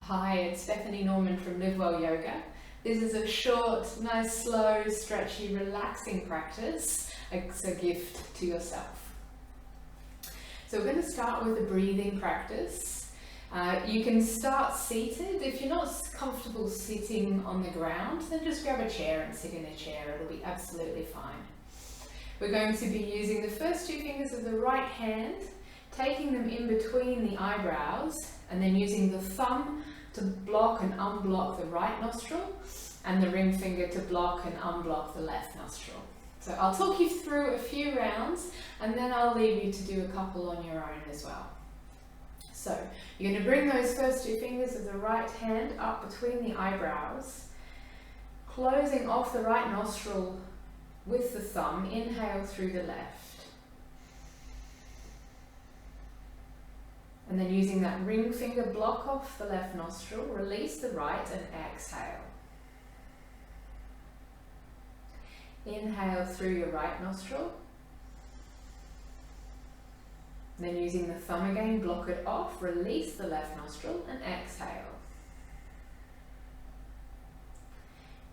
Hi, it's Bethany Norman from Live Well Yoga. This is a short, nice, slow, stretchy, relaxing practice. It's a gift to yourself. So we're going to start with a breathing practice. You can start seated. If you're not comfortable sitting on the ground, then just grab a chair and sit in a chair. It'll be absolutely fine. We're going to be using the first two fingers of the right hand, taking them in between the eyebrows, and then using the thumb to block and unblock the right nostril, and the ring finger to block and unblock the left nostril. So I'll talk you through a few rounds, and then I'll leave you to do a couple on your own as well. So you're going to bring those first two fingers of the right hand up between the eyebrows, closing off the right nostril with the thumb. Inhale through the left. And then using that ring finger, block off the left nostril, release the right and exhale. Inhale through your right nostril. Then using the thumb again, block it off, release the left nostril and exhale.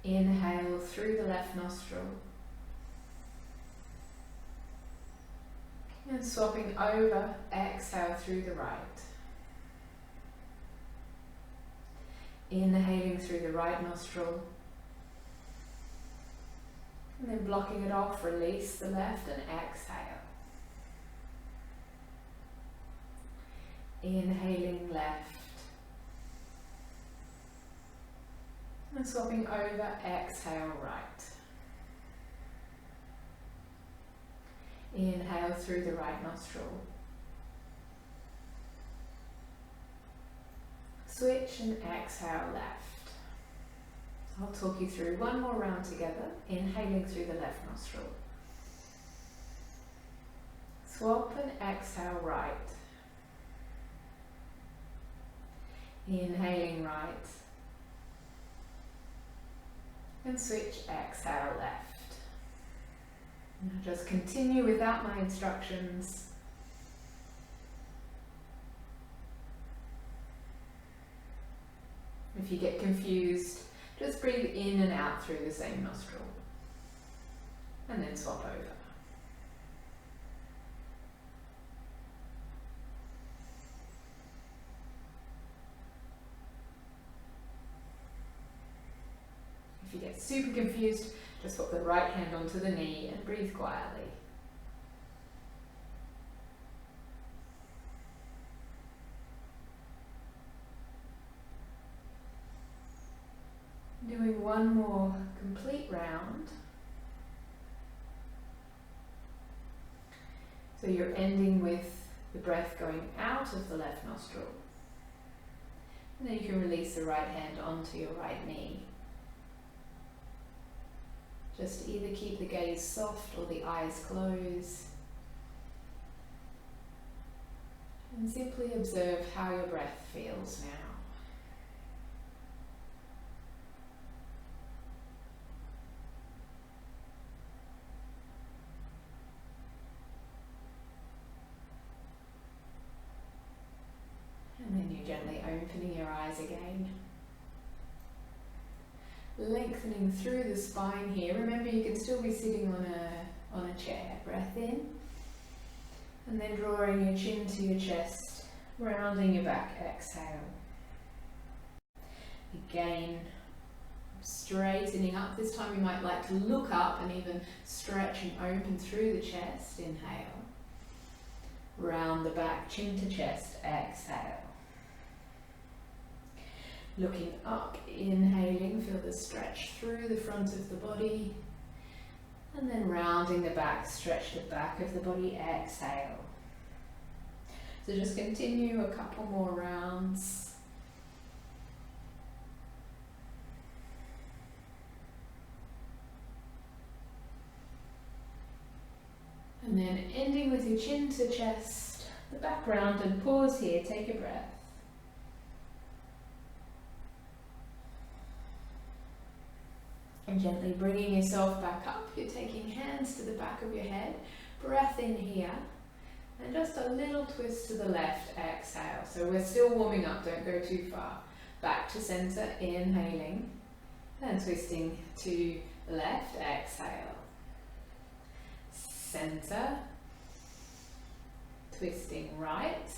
Inhale through the left nostril. And swapping over, exhale through the right. Inhaling through the right nostril. And then blocking it off, release the left and exhale. Inhaling left. And swapping over, exhale right. Inhale through the right nostril. Switch and exhale left. I'll talk you through one more round together. Inhaling through the left nostril. Swap and exhale right. Inhaling right. And switch, exhale left. Now just continue without my instructions. If you get confused, just breathe in and out through the same nostril. And then swap over. If you get super confused, just put the right hand onto the knee and breathe quietly. Doing one more complete round. So you're ending with the breath going out of the left nostril. And then you can release the right hand onto your right knee. Just either keep the gaze soft or the eyes closed. And simply observe how your breath feels now. And then you gently opening your eyes again. Lengthening through the spine here. Remember, you can still be sitting on a chair. Breath in. And then drawing your chin to your chest, rounding your back, exhale. Again, straightening up. This time you might like to look up and even stretch and open through the chest. Inhale. Round the back, chin to chest, exhale. Looking up, inhaling, feel the stretch through the front of the body. And then rounding the back, stretch the back of the body, exhale. So just continue a couple more rounds. And then ending with your chin to chest, the back round, and pause here, take a breath. And gently bringing yourself back up, you're taking hands to the back of your head, breath in here, and just a little twist to the left, exhale. So we're still warming up, don't go too far. back to center, inhaling, and twisting to the left, exhale. Center, twisting right,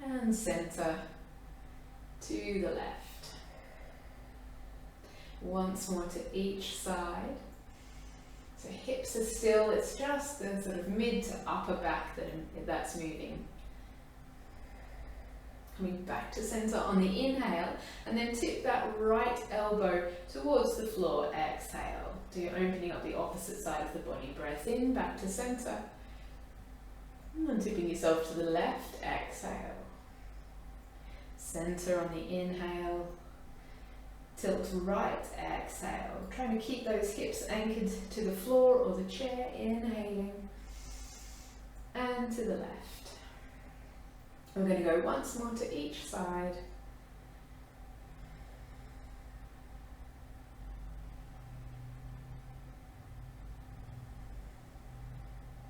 and center to the left. Once more to each side. So hips are still, it's just the sort of mid to upper back that's moving. Coming back to center on the inhale, and then tip that right elbow towards the floor, exhale. So you're opening up the opposite side of the body. Breath in, back to center. And tipping yourself to the left, exhale. Center on the inhale. Tilt right, exhale. Trying to keep those hips anchored to the floor or the chair, inhaling. And to the left. We're going to go once more to each side.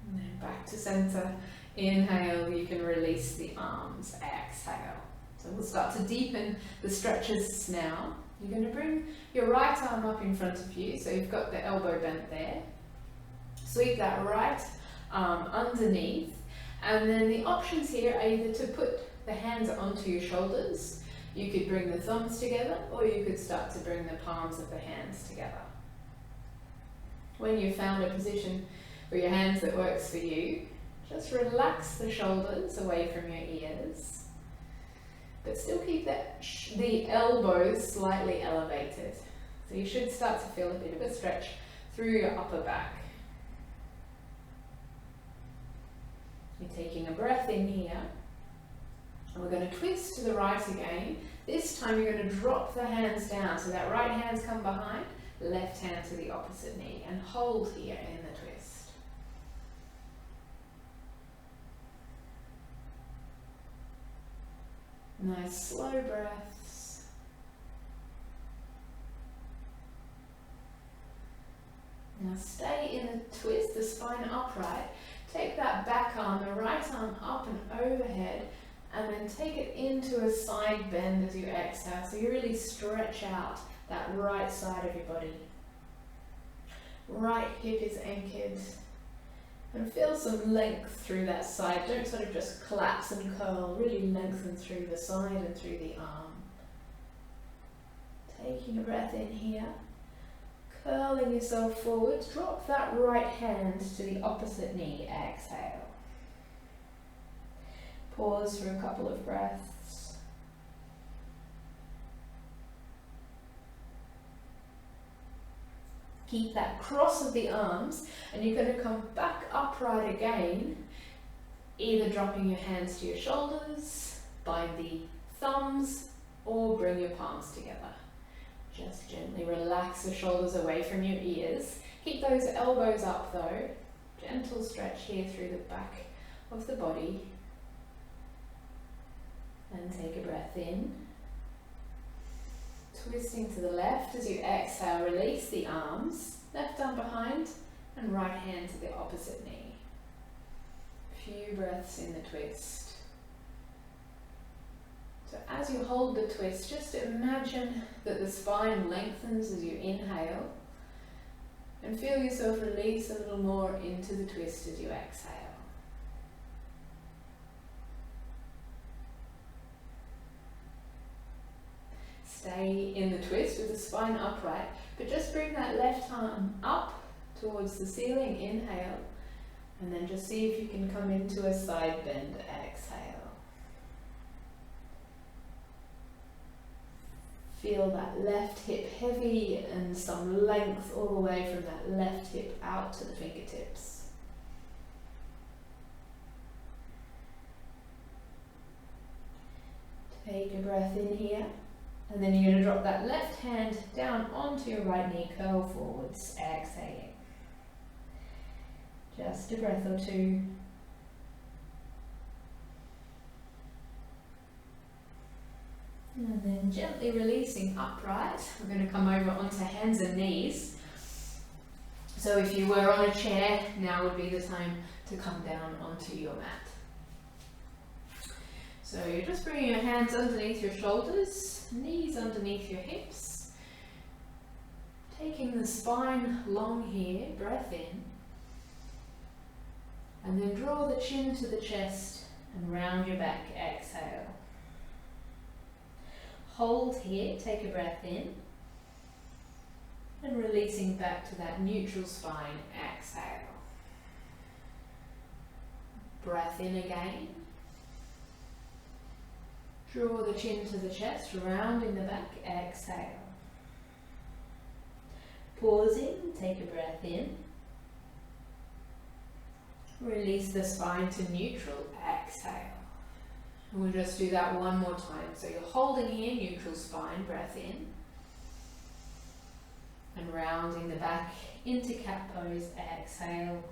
And then back to center. Inhale, you can release the arms, exhale. So we'll start to deepen the stretches now. You're going to bring your right arm up in front of you, so you've got the elbow bent there. Sweep that right arm underneath, and then the options here are either to put the hands onto your shoulders, you could bring the thumbs together, or you could start to bring the palms of the hands together. When you've found a position for your hands that works for you, just relax the shoulders away from your ears. But still keep the elbows slightly elevated. So you should start to feel a bit of a stretch through your upper back. You're taking a breath in here. And we're going to twist to the right again. This time you're going to drop the hands down. So that right hand's come behind, left hand to the opposite knee. And hold here in the twist. Nice slow breaths. Now stay in the twist, the spine upright. Take that back arm, the right arm up and overhead, and then take it into a side bend as you exhale. So you really stretch out that right side of your body. Right hip is anchored. And feel some length through that side. Don't sort of just collapse and curl. Really lengthen through the side and through the arm. Taking a breath in here. Curling yourself forward. Drop that right hand to the opposite knee. Exhale. Pause for a couple of breaths. Keep that cross of the arms, and you're going to come back upright again, either dropping your hands to your shoulders, bind the thumbs, or bring your palms together. Just gently relax the shoulders away from your ears. Keep those elbows up though. Gentle stretch here through the back of the body. And take a breath in. Twisting to the left as you exhale, release the arms, left arm behind and right hand to the opposite knee. Few breaths in the twist. So as you hold the twist, just imagine that the spine lengthens as you inhale and feel yourself release a little more into the twist as you exhale. Stay in the twist with the spine upright, but just bring that left arm up towards the ceiling, inhale, and then just see if you can come into a side bend, exhale. Feel that left hip heavy and some length all the way from that left hip out to the fingertips. Take a breath in here. And then you're going to drop that left hand down onto your right knee, curl forwards, exhaling. Just a breath or two. And then gently releasing upright. We're going to come over onto hands and knees. So if you were on a chair, now would be the time to come down onto your mat. So you're just bringing your hands underneath your shoulders, knees underneath your hips, taking the spine long here, breath in, and then draw the chin to the chest and round your back, exhale. Hold here, take a breath in, and releasing back to that neutral spine, exhale. Breath in again. Draw the chin to the chest, rounding the back, exhale. Pausing, take a breath in. Release the spine to neutral, exhale. And we'll just do that one more time. So you're holding here, neutral spine, breath in. And rounding the back into cat pose, exhale.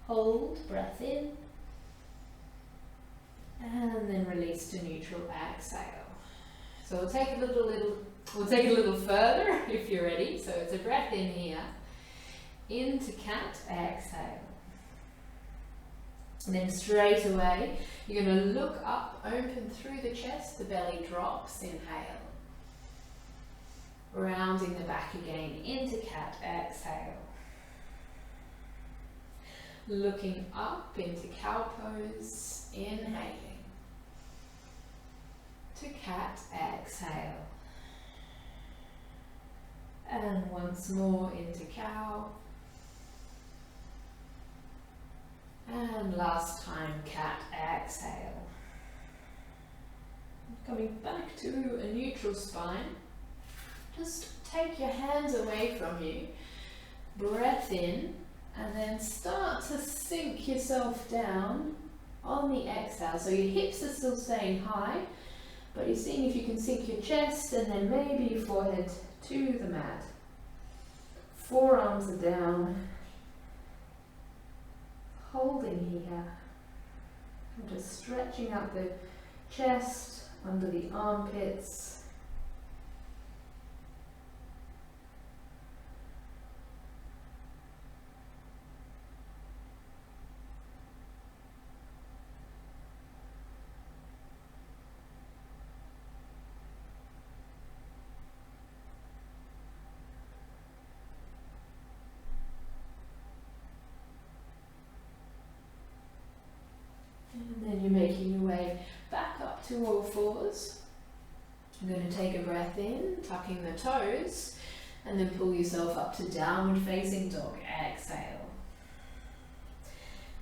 Hold, breath in. And then release to neutral, exhale. So we'll take it a little further if you're ready. So it's a breath in here. Into cat, exhale. And then straight away, you're going to look up, open through the chest, the belly drops, inhale. Rounding the back again, into cat, exhale. Looking up into cow pose, inhaling. To cat, exhale. And once more into cow. And last time, cat, exhale. Coming back to a neutral spine. Just take your hands away from you. Breath in. And then start to sink yourself down on the exhale. So your hips are still staying high, but you're seeing if you can sink your chest and then maybe your forehead to the mat. Forearms are down. Holding here. And just stretching out the chest, under the armpits. And then you're making your way back up to all fours. You're going to take a breath in, tucking the toes, and then pull yourself up to downward facing dog. Exhale.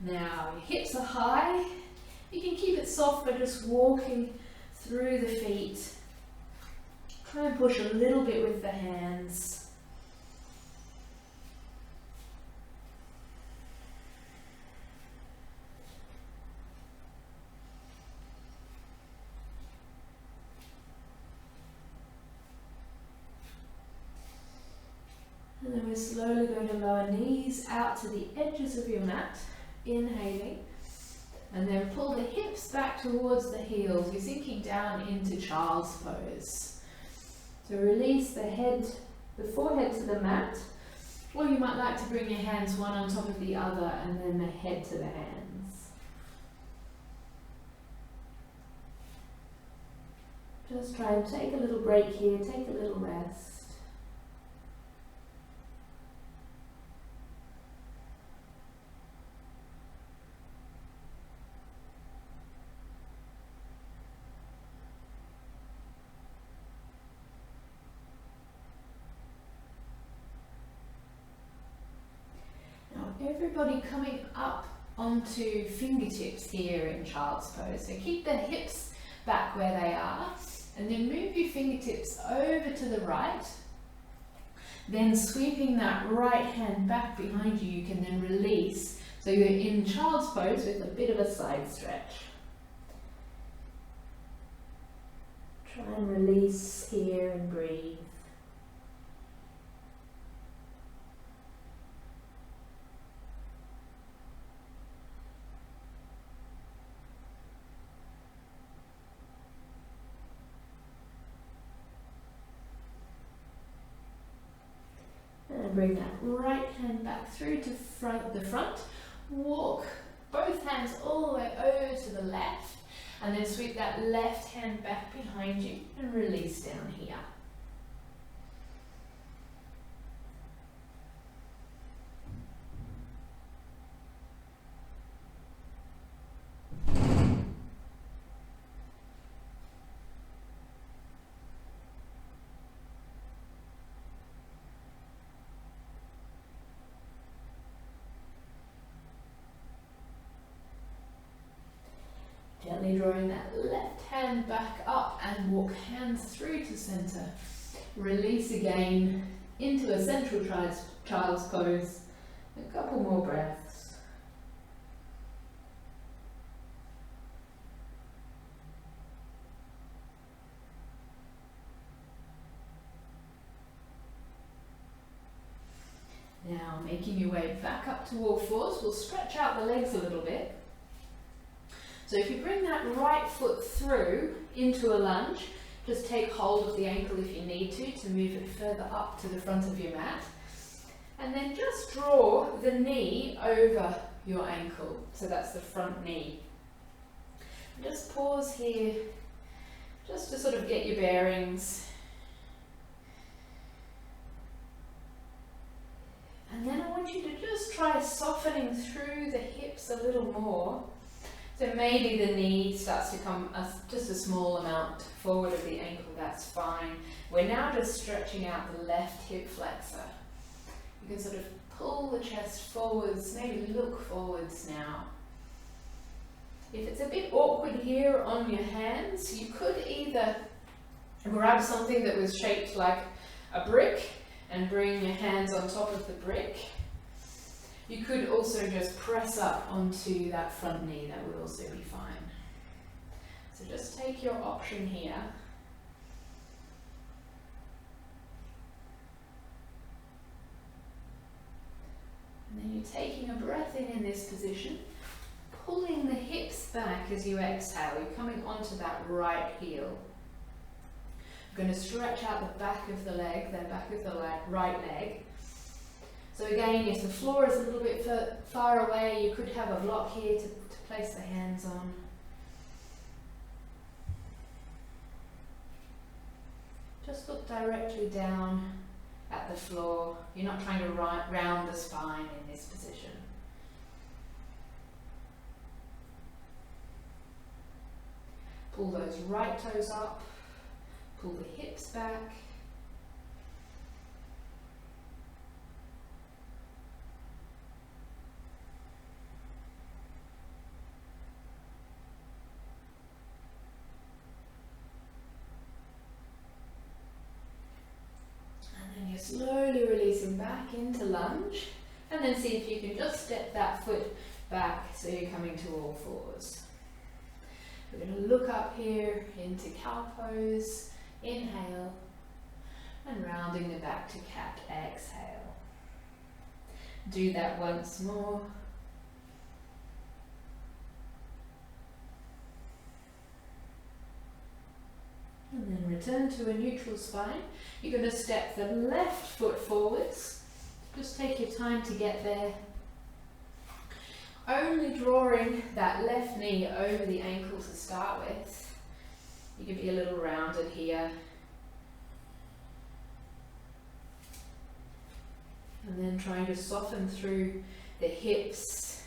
Now your hips are high. You can keep it soft by just walking through the feet. Try and push a little bit with the hands. And then we're slowly going to lower knees out to the edges of your mat, inhaling, and then pull the hips back towards the heels. You're sinking down into child's pose. So release the forehead to the mat, or you might like to bring your hands one on top of the other and then the head to the hands. Just try and take a little break here, take a little rest. Everybody coming up onto fingertips here in child's pose. So keep the hips back where they are, and then move your fingertips over to the right. Then sweeping that right hand back behind you, you can then release. So you're in child's pose with a bit of a side stretch. Try and release here and breathe. And bring that right hand back through to the front. Walk both hands all the way over to the left, and then sweep that left hand back behind you and release down here. Gently drawing that left hand back up and walk hands through to center. Release again into a central child's pose. A couple more breaths. Now, making your way back up to all fours, we'll stretch out the legs a little bit. So if you bring that right foot through into a lunge, just take hold of the ankle if you need to move it further up to the front of your mat. And then just draw the knee over your ankle. So that's the front knee. Just pause here, just to sort of get your bearings. And then I want you to just try softening through the hips a little more. So maybe the knee starts to come just a small amount forward of the ankle, that's fine. We're now just stretching out the left hip flexor. You can sort of pull the chest forwards, maybe look forwards now. If it's a bit awkward here on your hands, you could either grab something that was shaped like a brick and bring your hands on top of the brick. You could also just press up onto that front knee, that would also be fine. So just take your option here. And then you're taking a breath in this position, pulling the hips back as you exhale. You're coming onto that right heel. You're going to stretch out the back of the leg, then back of the right leg. So again, if the floor is a little bit far away, you could have a block here to place the hands on. Just look directly down at the floor. You're not trying to round the spine in this position. Pull those right toes up, pull the hips back. Slowly releasing back into lunge, and then see if you can just step that foot back so you're coming to all fours. We're going to look up here into cow pose, inhale, and rounding the back to cat, exhale. Do that once more. And then return to a neutral spine. You're going to step the left foot forwards. Just take your time to get there. Only drawing that left knee over the ankle to start with. You can be a little rounded here. And then trying to soften through the hips.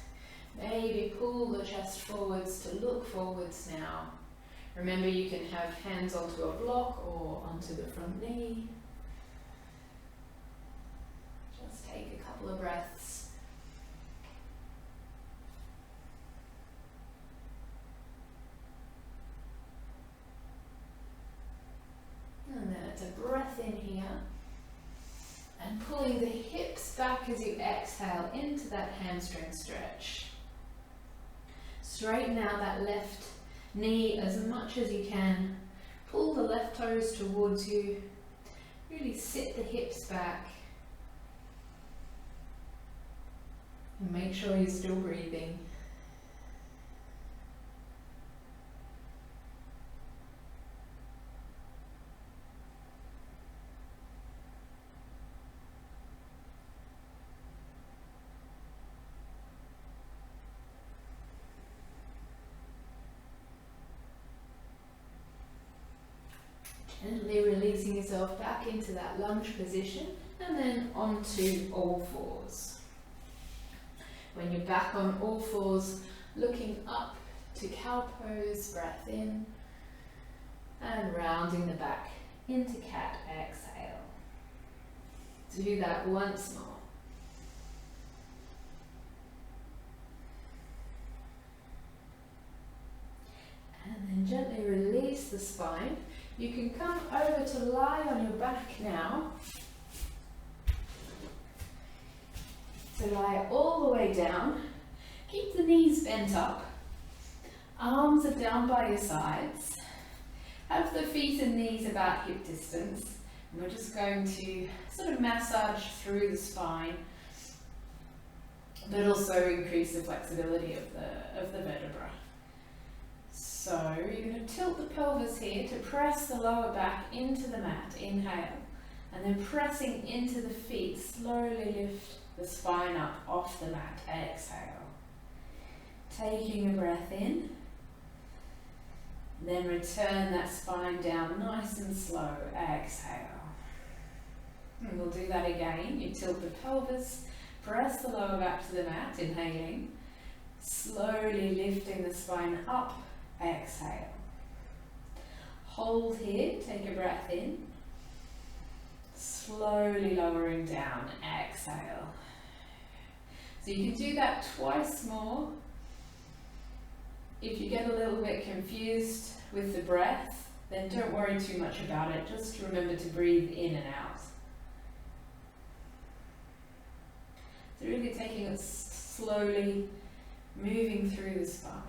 Maybe pull the chest forwards to look forwards now. Remember, you can have hands onto a block or onto the front knee. Just take a couple of breaths. And then it's a breath in here. And pulling the hips back as you exhale into that hamstring stretch. Straighten out that left knee as much as you can. Pull the left toes towards you. Really sit the hips back. And make sure you're still breathing. yourself back into that lunge position and then onto all fours. When you're back on all fours, looking up to cow pose, breath in, and rounding the back into cat, exhale. Do that once more. And then gently release the spine. You can come over to lie on your back now. So lie all the way down. Keep the knees bent up. Arms are down by your sides. Have the feet and knees about hip distance. And we're just going to sort of massage through the spine, but also increase the flexibility of the vertebra. So you're going to tilt the pelvis here to press the lower back into the mat. Inhale. And then pressing into the feet, slowly lift the spine up off the mat. Exhale. Taking a breath in. Then return that spine down nice and slow. Exhale. And we'll do that again. You tilt the pelvis, press the lower back to the mat, inhaling. Slowly lifting the spine up. Exhale. Hold here, take a breath in. Slowly lowering down, exhale. So you can do that twice more. If you get a little bit confused with the breath, then don't worry too much about it. Just remember to breathe in and out. So really taking it slowly, moving through the spine.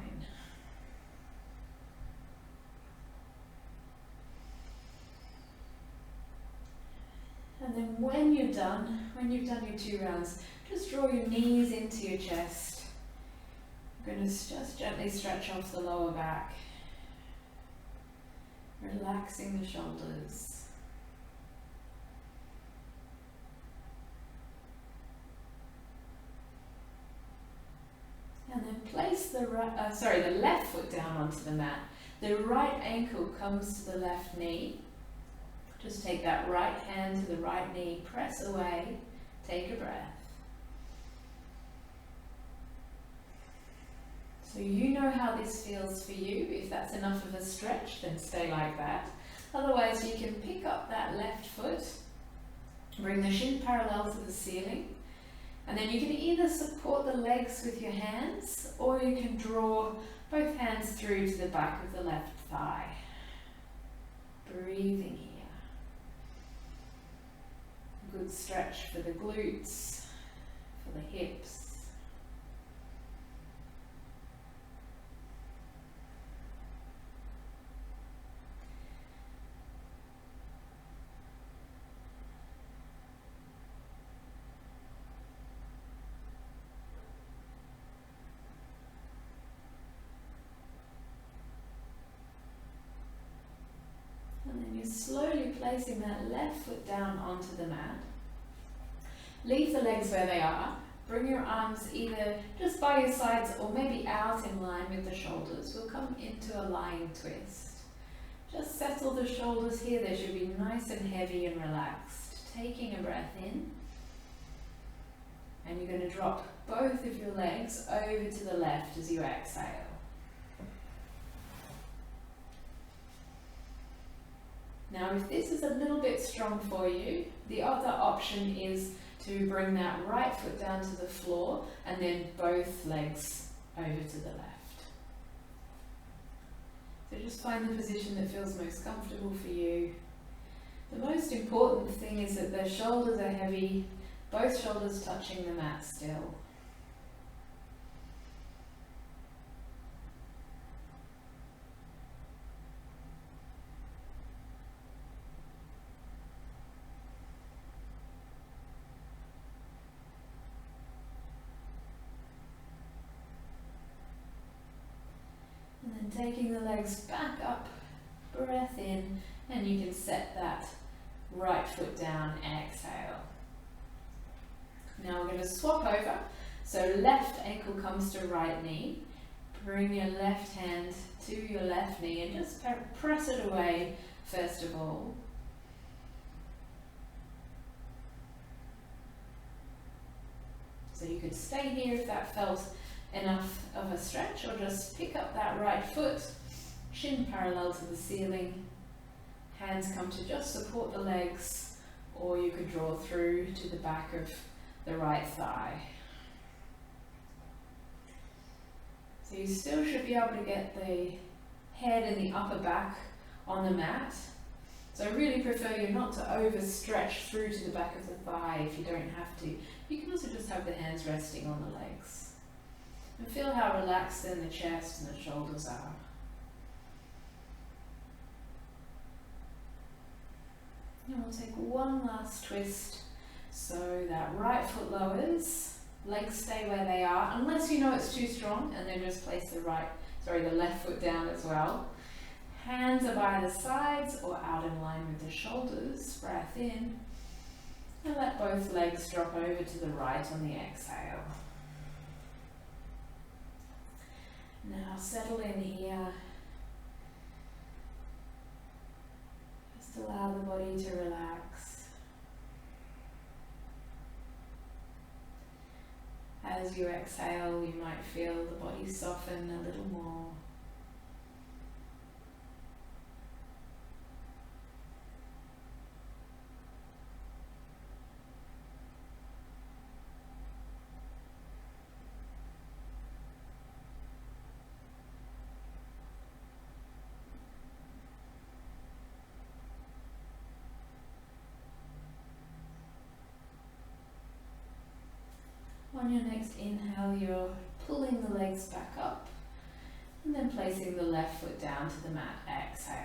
And then when you've done your 2 rounds, just draw your knees into your chest. You're going to just gently stretch off the lower back, relaxing the shoulders. And then place the left foot down onto the mat. The right ankle comes to the left knee. Just take that right hand to the right knee, press away, take a breath. So you know how this feels for you. If that's enough of a stretch, then stay like that. Otherwise, you can pick up that left foot, bring the shin parallel to the ceiling, and then you can either support the legs with your hands, or you can draw both hands through to the back of the left thigh. Breathing here. Good stretch for the glutes, for the hips. And then you're slowly placing that left foot down onto the mat. Leave the legs where they are. Bring your arms either just by your sides or maybe out in line with the shoulders. We'll come into a lying twist. Just settle the shoulders here. They should be nice and heavy and relaxed. Taking a breath in. And you're going to drop both of your legs over to the left as you exhale. Now, if this is a little bit strong for you, the other option is to bring that right foot down to the floor and then both legs over to the left. So just find the position that feels most comfortable for you. The most important thing is that the shoulders are heavy, both shoulders touching the mat still. And then taking the legs back up, breath in, and you can set that right foot down, exhale. Now we're going to swap over. So left ankle comes to right knee. Bring your left hand to your left knee and just press it away first of all. So you could stay here if that felt enough of a stretch, or just pick up that right foot, chin parallel to the ceiling, hands come to just support the legs, or you could draw through to the back of the right thigh. So you still should be able to get the head and the upper back on the mat. So I really prefer you not to overstretch through to the back of the thigh if you don't have to. You can also just have the hands resting on the legs. And feel how relaxed then the chest and the shoulders are. And we'll take one last twist so that right foot lowers, legs stay where they are, unless you know it's too strong, and then just place the left foot down as well. Hands are by the sides or out in line with the shoulders. Breath in, and let both legs drop over to the right on the exhale. Now settle in here. Just allow the body to relax. As you exhale, you might feel the body soften a little more. On your next inhale, you're pulling the legs back up and then placing the left foot down to the mat. Exhale.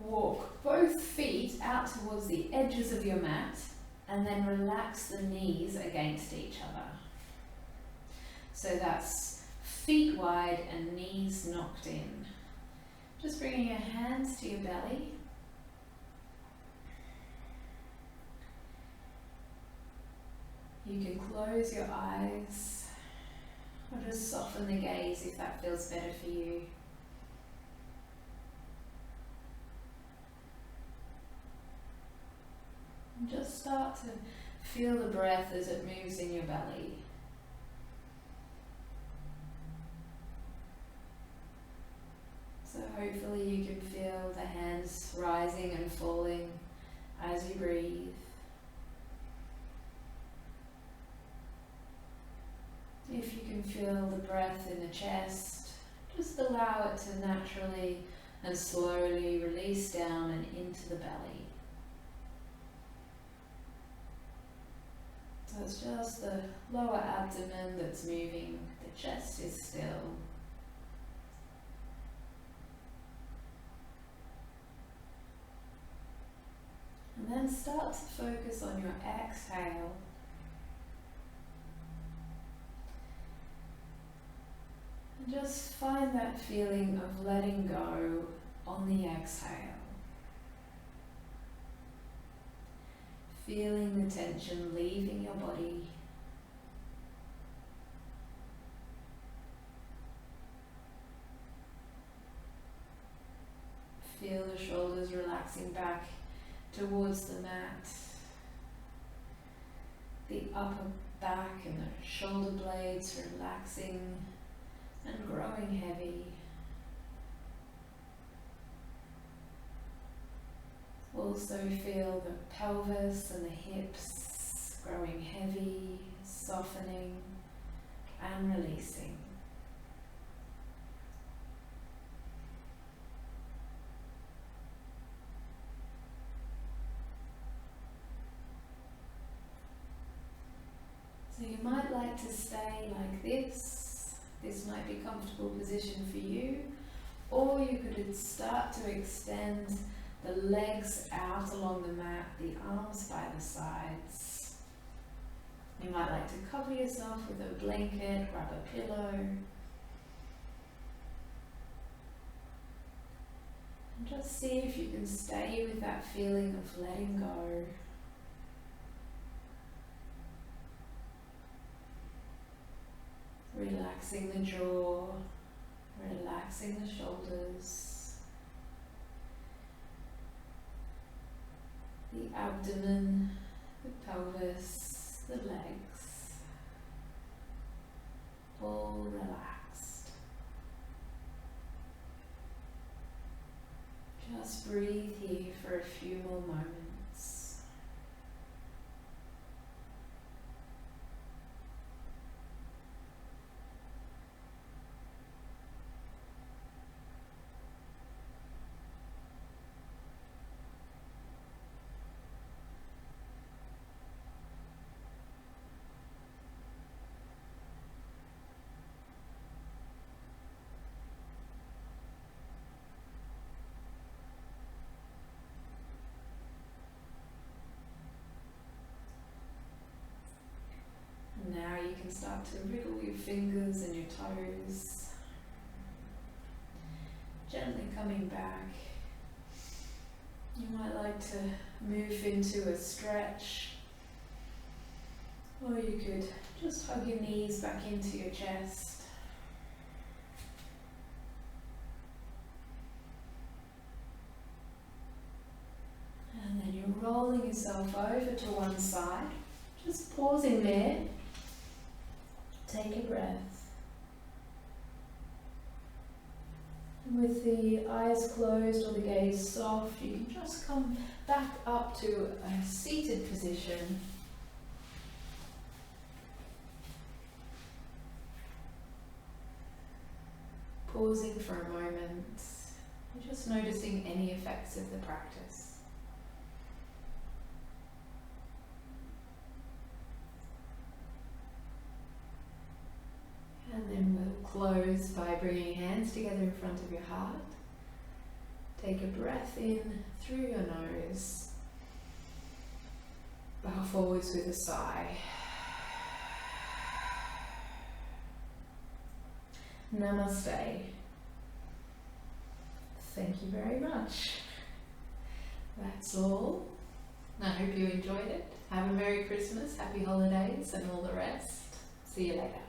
Walk both feet out towards the edges of your mat and then relax the knees against each other. So that's feet wide and knees knocked in. Just bringing your hands to your belly. You can close your eyes or just soften the gaze if that feels better for you. And just start to feel the breath as it moves in your belly. So hopefully you can feel the hands rising and falling as you breathe. If you can feel the breath in the chest, just allow it to naturally and slowly release down and into the belly. So it's just the lower abdomen that's moving, the chest is still. And then start to focus on your exhale. And just find that feeling of letting go on the exhale. Feeling the tension leaving your body. Feel the shoulders relaxing back towards the mat. The upper back and the shoulder blades relaxing and growing heavy. Also feel the pelvis and the hips growing heavy, softening and releasing. So you might like to stay like this. This might be a comfortable position for you, or you could start to extend the legs out along the mat, the arms by the sides. You might like to cover yourself with a blanket, grab a pillow. And just see if you can stay with that feeling of letting go. Relaxing the jaw, relaxing the shoulders, the abdomen, the pelvis, the legs, all relaxed. Just breathe here for a few more moments. Now you can start to wriggle your fingers and your toes, gently coming back. You might like to move into a stretch, or you could just hug your knees back into your chest. And then you're rolling yourself over to one side, just pausing there. Take a breath. And with the eyes closed or the gaze soft, you can just come back up to a seated position. Pausing for a moment, and just noticing any effects of the practice. And then we'll close by bringing hands together in front of your heart. Take a breath in through your nose. Bow forwards with a sigh. Namaste. Thank you very much. That's all. I hope you enjoyed it. Have a Merry Christmas, Happy Holidays, and all the rest. See you later.